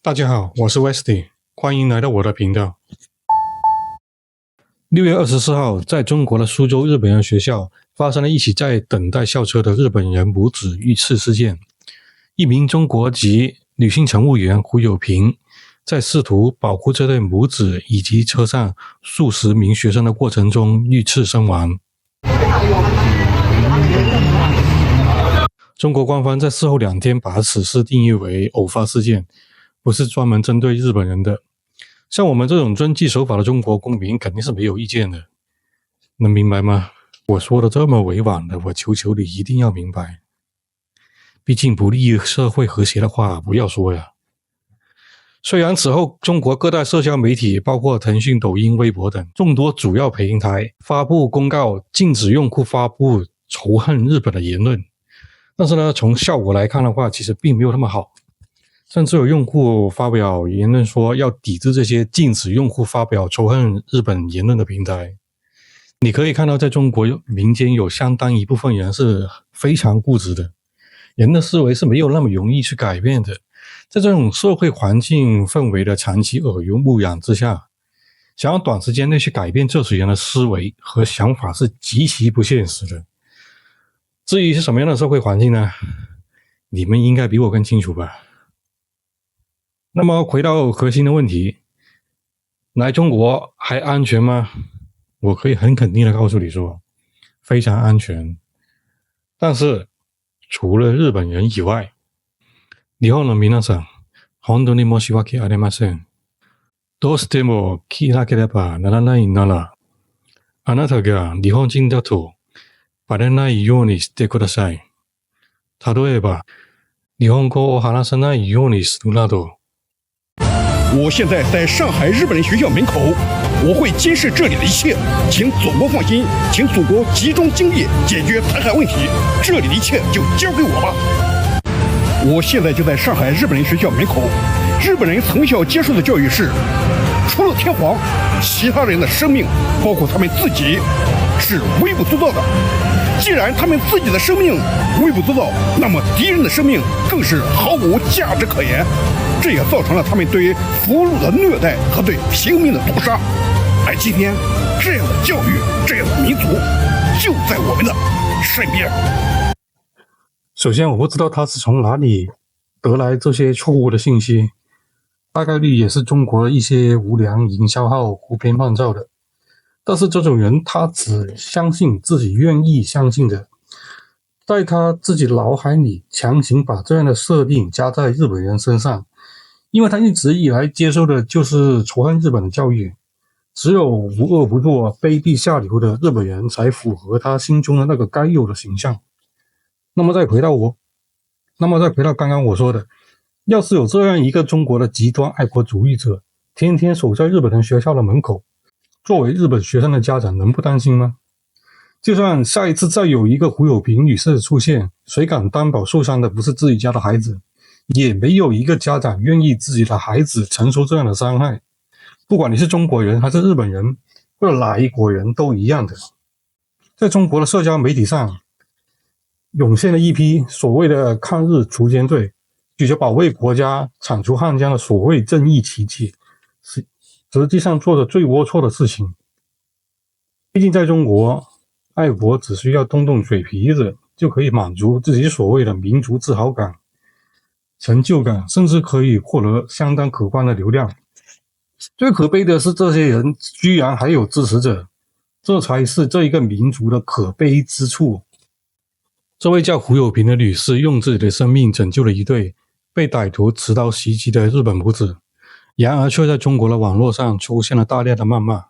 大家好，我是 Westy， 欢迎来到我的频道。6月24号，在中国的苏州日本人学校发生了一起在等待校车的日本人母子遇刺事件。一名中国籍女性乘务员胡友平在试图保护这对母子以及车上数十名学生的过程中遇刺身亡。中国官方在事后2天把此事定义为偶发事件，不是专门针对日本人的。像我们这种遵纪守法的中国公民肯定是没有意见的，能明白吗？我说的这么委婉的，我求求你一定要明白。毕竟不利于社会和谐的话不要说呀。虽然此后中国各大社交媒体包括腾讯、抖音、微博等众多主要平台发布公告禁止用户发布仇恨日本的言论，但是呢，从效果来看的话其实并没有那么好。甚至有用户发表言论说要抵制这些禁止用户发表仇恨日本言论的平台。你可以看到在中国民间有相当一部分人是非常固执的，人的思维是没有那么容易去改变的。在这种社会环境氛围的长期耳濡目染之下，想要短时间内去改变这些人的思维和想法是极其不现实的。至于是什么样的社会环境呢？你们应该比我更清楚吧。那么回到核心的问题，来中国还安全吗？我可以很肯定的告诉你说，非常安全。但是除了日本人以外，日本の皆さん、本当に申し訳ありません。どうしても聞かなければならないなら、あなたが日本人だとバレないようにしてください。例えば、日本語を話さないようにするなど。我现在在上海日本人学校门口，我会监视这里的一切，请祖国放心，请祖国集中精力解决台海问题，这里的一切就交给我吧。我现在就在上海日本人学校门口，日本人从小接受的教育是，除了天皇，其他人的生命，包括他们自己，是微不足道的。既然他们自己的生命微不足道，那么敌人的生命更是毫无价值可言。这也造成了他们对俘虏的虐待和对平民的屠杀。而今天，这样的教育，这样的民族，就在我们的身边。首先，我不知道他是从哪里得来这些错误的信息，大概率也是中国一些无良营销号胡编乱造的。但是这种人，他只相信自己愿意相信的，在他自己脑海里强行把这样的设定加在日本人身上，因为他一直以来接受的就是仇恨日本的教育，只有无恶不作、卑鄙下流的日本人才符合他心中的那个该有的形象。那么再回到刚刚我说的，要是有这样一个中国的极端爱国主义者，天天守在日本人学校的门口，作为日本学生的家长能不担心吗？就算下一次再有一个胡友平女士出现，谁敢担保受伤的不是自己家的孩子？也没有一个家长愿意自己的孩子承受这样的伤害。不管你是中国人还是日本人，或者哪一国人都一样的。在中国的社交媒体上涌现了一批所谓的抗日除奸队，举着保卫国家、铲除汉奸的所谓正义旗帜，实际上做着最龌龊的事情。毕竟在中国，爱国只需要动动嘴皮子就可以满足自己所谓的民族自豪感、成就感，甚至可以获得相当可观的流量。最可悲的是，这些人居然还有支持者，这才是这一个民族的可悲之处。这位叫胡友平的女士用自己的生命拯救了一对被歹徒持刀袭击的日本母子，然而却在中国的网络上出现了大量的谩骂。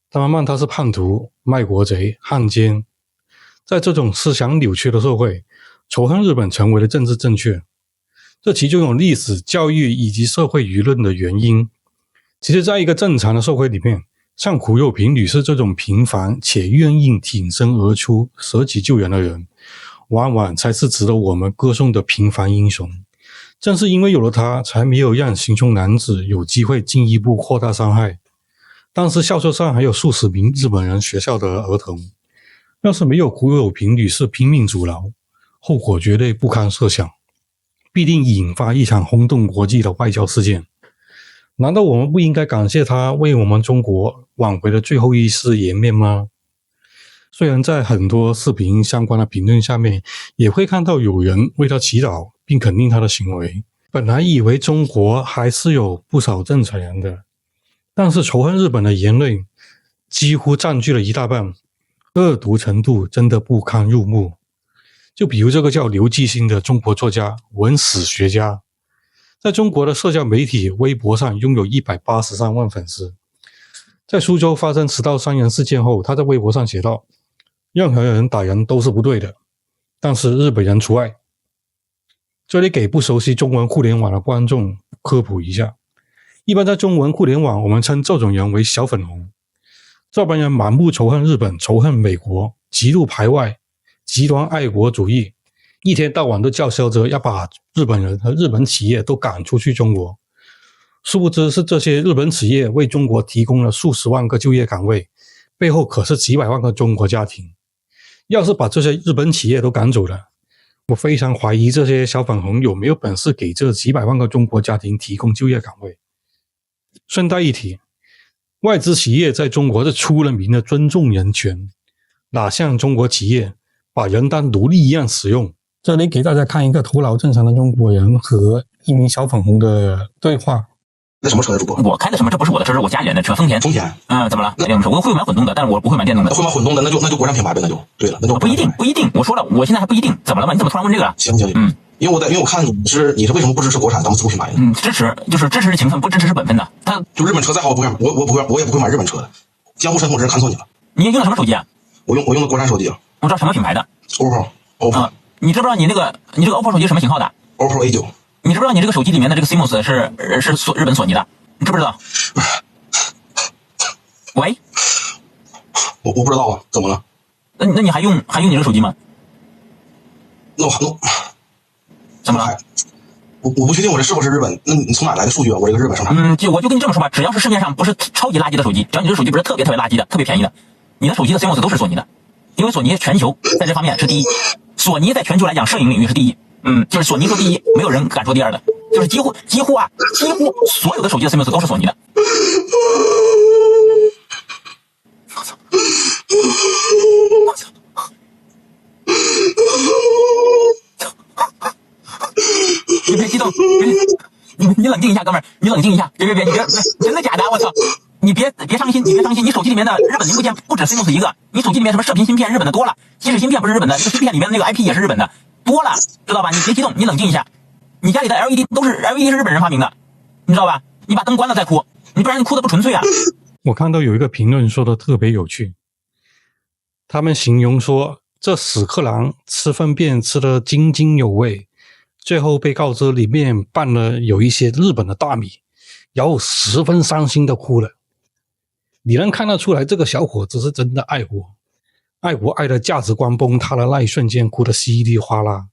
他们骂他是叛徒、卖国贼、汉奸。在这种思想扭曲的社会，仇恨日本成为了政治正确。这其中有历史、教育以及社会舆论的原因。其实在一个正常的社会里面，像胡友平女士这种平凡且愿意挺身而出、舍己救人的人，往往才是值得我们歌颂的平凡英雄。正是因为有了他，才没有让行凶男子有机会进一步扩大伤害。当时校车上还有数十名日本人学校的儿童，要是没有胡友平女士拼命阻挠，后果绝对不堪设想。必定引发一场轰动国际的外交事件。难道我们不应该感谢他为我们中国挽回了最后一丝颜面吗？虽然在很多视频相关的评论下面也会看到有人为他祈祷并肯定他的行为，本来以为中国还是有不少正常人的，但是仇恨日本的言论几乎占据了一大半，恶毒程度真的不堪入目。就比如这个叫刘继兴的中国作家、文史学家，在中国的社交媒体微博上拥有183万粉丝。在苏州发生10道伤人事件后，他在微博上写道：任何人打人都是不对的，但是日本人除外。这里给不熟悉中文互联网的观众科普一下，一般在中文互联网我们称这种人为小粉红。这帮人满目仇恨日本，仇恨美国，极度排外，极端爱国主义，一天到晚都叫嚣着要把日本人和日本企业都赶出去中国。殊不知是这些日本企业为中国提供了数十万个就业岗位，背后可是几百万个中国家庭。要是把这些日本企业都赶走了，我非常怀疑这些小粉红有没有本事给这几百万个中国家庭提供就业岗位。顺带一提，外资企业在中国是出了名的尊重人权，哪像中国企业把人当奴隶一样使用。这里给大家看一个头脑正常的中国人和一名小粉红的对话。那什么车的主播？我开的什么？这不是我的车，是我家里人的车，丰田。丰田。怎么了？我会买混动的，但是我不会买电动的。会买混动的，那就国产品牌呗，那就对了，那就不一定。我说了，我现在还不一定。怎么了嘛？你怎么突然问这个了？行，因为我看你是为什么不支持国产咱们自主品牌呢？支持是情分，不支持是本分的。就日本车再好，我也不会买日本车的。江户神童真是看错你了。你用的什么手机啊？我用的国产手机。我知道什么品牌的 ？OPPO。你知不知道你这个 OPPO 手机什么型号的 ？OPPO A9。你知不知道你这个手机里面的这个 CMOS 是日本索尼的？你知不知道？喂，我不知道啊，怎么了？那你还用你这个手机吗？那我怎么了？我不确定我这是不是日本，那你从哪来的数据啊？我这个日本生产？我就跟你这么说吧，只要是市面上不是超级垃圾的手机，只要你这个手机不是特别垃圾的、特别便宜的，你的手机的 CMOS 都是索尼的，因为索尼全球在这方面是第一，索尼在全球来讲摄影领域是第一，就是索尼说第一，没有人敢说第二的。就是几乎所有的手机的 CMOS 都是索尼的。我操！你别激动，你冷静一下，哥们儿，你冷静一下，别，你别，真的假的？我操！你别伤心，你手机里面的日本零部件不止 CMOS 一个，你手机里面什么射频芯片日本的多了，即使芯片不是日本的，这个芯片里面的那个 IP 也是日本的，多了，知道吧？你别激动，你冷静一下。你家里的 LED 是日本人发明的，你知道吧？你把灯关了再哭，你不然你哭的不纯粹啊。我看到有一个评论说的特别有趣，他们形容说这屎壳郎吃粪便吃得津津有味，最后被告知里面拌了有一些日本的大米，然后十分伤心的哭了。你能看得出来这个小伙子是真的爱国爱的价值观崩塌的那一瞬间哭得稀里哗啦。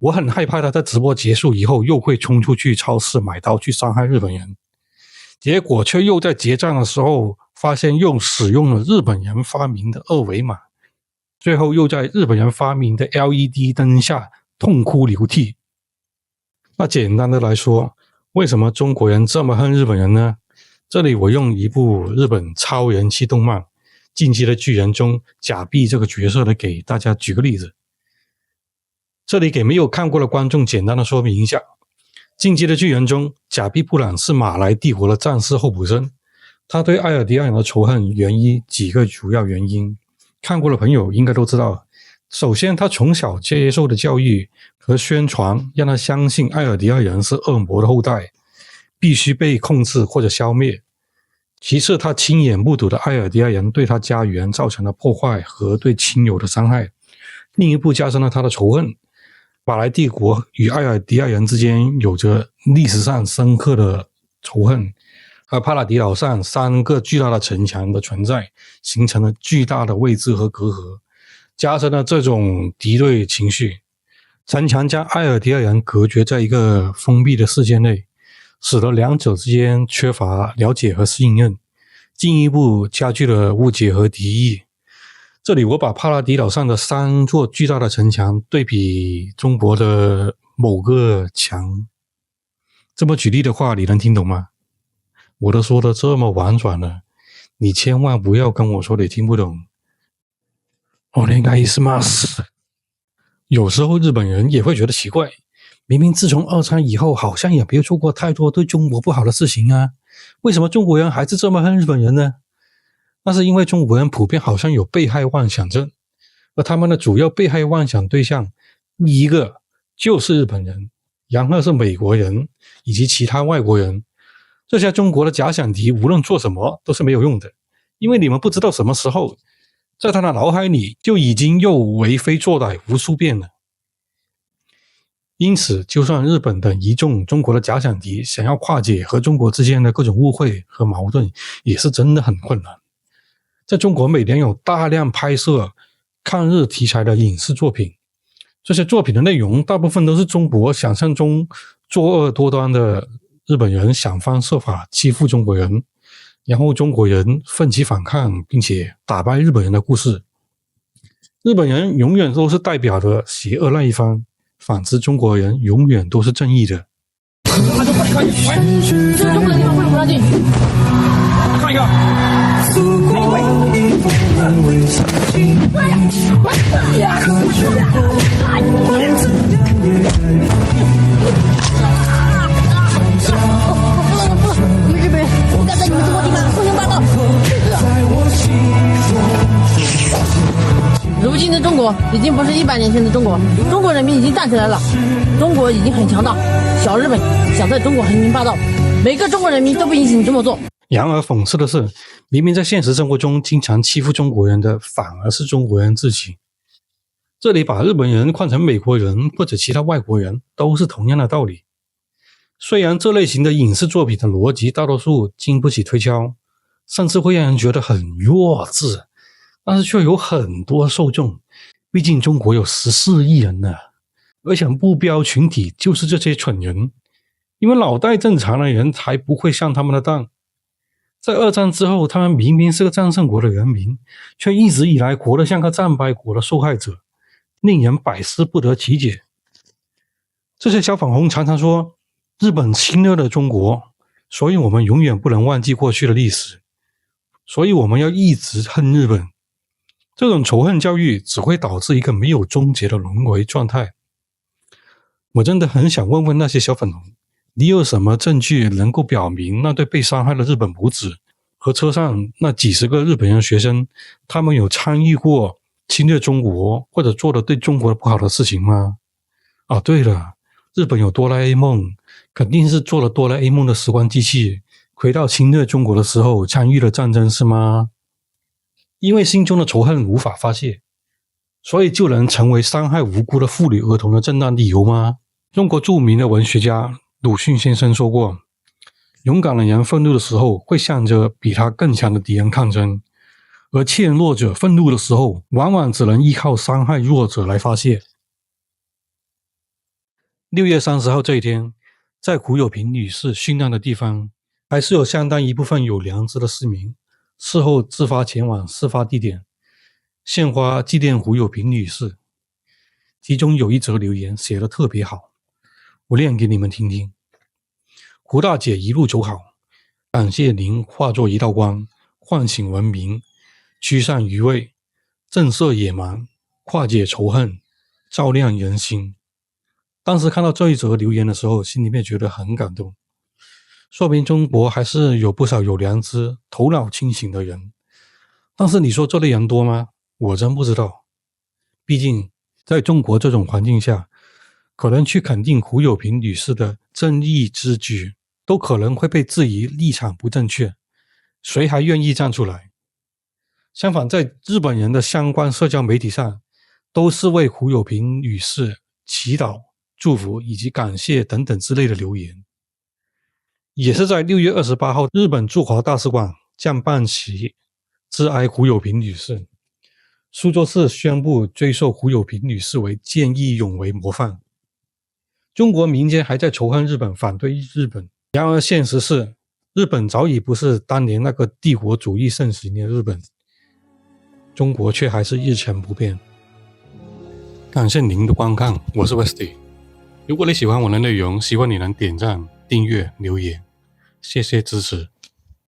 我很害怕他在直播结束以后又会冲出去超市买刀去伤害日本人，结果却又在结账的时候发现使用了日本人发明的二维码，最后又在日本人发明的 LED 灯下痛哭流涕。那简单的来说，为什么中国人这么恨日本人呢？这里我用一部日本超人气动漫《进击的巨人》中假币这个角色来给大家举个例子。这里给没有看过的观众简单的说明一下，《进击的巨人》中假币布朗是马来帝国的战士候补生，他对艾尔迪亚人的仇恨源于几个主要原因，看过的朋友应该都知道。首先，他从小接受的教育和宣传让他相信艾尔迪亚人是恶魔的后代，必须被控制或者消灭。其次，他亲眼目睹的艾尔迪亚人对他家园造成的破坏和对亲友的伤害，进一步加深了他的仇恨。马来帝国与艾尔迪亚人之间有着历史上深刻的仇恨，而帕拉迪岛上3个巨大的城墙的存在形成了巨大的位置和隔阂，加深了这种敌对情绪。城墙将艾尔迪亚人隔绝在一个封闭的世界内，使得两者之间缺乏了解和信任，进一步加剧了误解和敌意。这里我把帕拉迪岛上的3座巨大的城墙对比中国的某个强。这么举例的话，你能听懂吗？我都说的这么婉转了，你千万不要跟我说你听不懂。お願いします。有时候日本人也会觉得奇怪，明明自从二战以后好像也没有做过太多对中国不好的事情啊，为什么中国人还是这么恨日本人呢？那是因为中国人普遍好像有被害妄想症，而他们的主要被害妄想对象，一个就是日本人，然后是美国人以及其他外国人。这些中国的假想敌无论做什么都是没有用的，因为你们不知道什么时候在他的脑海里就已经又为非作歹无数遍了。因此就算日本等一众中国的假想敌想要化解和中国之间的各种误会和矛盾，也是真的很困难。在中国每年有大量拍摄抗日题材的影视作品，这些作品的内容大部分都是中国想象中作恶多端的日本人想方设法欺负中国人，然后中国人奋起反抗并且打败日本人的故事。日本人永远都是代表着邪恶那一方，反之中国人永远都是正义的。这是中国的地方，为什么不让进？看一个。你们日本人不敢在你们中国地盘横行霸道。如今的中国已经不是100年前的中国，中国人民已经站起来了，中国已经很强大。小日本想在中国横行霸道，每个中国人民都不允许你这么做。然而讽刺的是，明明在现实生活中经常欺负中国人的反而是中国人自己。这里把日本人换成美国人或者其他外国人都是同样的道理。虽然这类型的影视作品的逻辑大多数经不起推敲，甚至会让人觉得很弱智，但是却有很多受众。毕竟中国有14亿人呢，而且目标群体就是这些蠢人，因为脑袋正常的人才不会上他们的当。在二战之后，他们明明是个战胜国的人民，却一直以来活得像个战败国的受害者，令人百思不得其解。这些小粉红常常说日本侵略了中国，所以我们永远不能忘记过去的历史，所以我们要一直恨日本。这种仇恨教育只会导致一个没有终结的轮回状态。我真的很想问问那些小粉红，你有什么证据能够表明那对被伤害的日本母子和车上那几十个日本人学生，他们有参与过侵略中国或者做了对中国不好的事情吗？啊，对了，日本有哆啦 A 梦，肯定是做了哆啦 A 梦的时光机器，回到侵略中国的时候参与了战争是吗？因为心中的仇恨无法发泄，所以就能成为伤害无辜的妇女儿童的正当理由吗？中国著名的文学家鲁迅先生说过，勇敢的人愤怒的时候会向着比他更强的敌人抗争，而怯弱者愤怒的时候往往只能依靠伤害弱者来发泄。6月30号这一天，在胡友平女士殉难的地方，还是有相当一部分有良知的市民事后自发前往事发地点献花纪念胡友平女士。其中有一则留言写得特别好，我念给你们听听。胡大姐一路走好，感谢您化作一道光，唤醒文明，驱散愚昧，震慑野蛮，化解仇恨，照亮人心。当时看到这一则留言的时候，心里面觉得很感动，说明中国还是有不少有良知、头脑清醒的人。但是你说这类人多吗？我真不知道。毕竟在中国这种环境下，可能去肯定胡友平女士的正义之举，都可能会被质疑立场不正确，谁还愿意站出来？相反，在日本人的相关社交媒体上，都是为胡友平女士祈祷、祝福以及感谢等等之类的留言。也是在6月28号，日本驻华大使馆降半旗致哀胡友平女士，苏州市宣布追授胡友平女士为见义勇为模范。中国民间还在仇恨日本，反对日本，然而现实是，日本早已不是当年那个帝国主义盛行的日本，中国却还是一成不变。感谢您的观看，我是 Westy。如果你喜欢我的内容，希望你能点赞、订阅、留言，谢谢支持。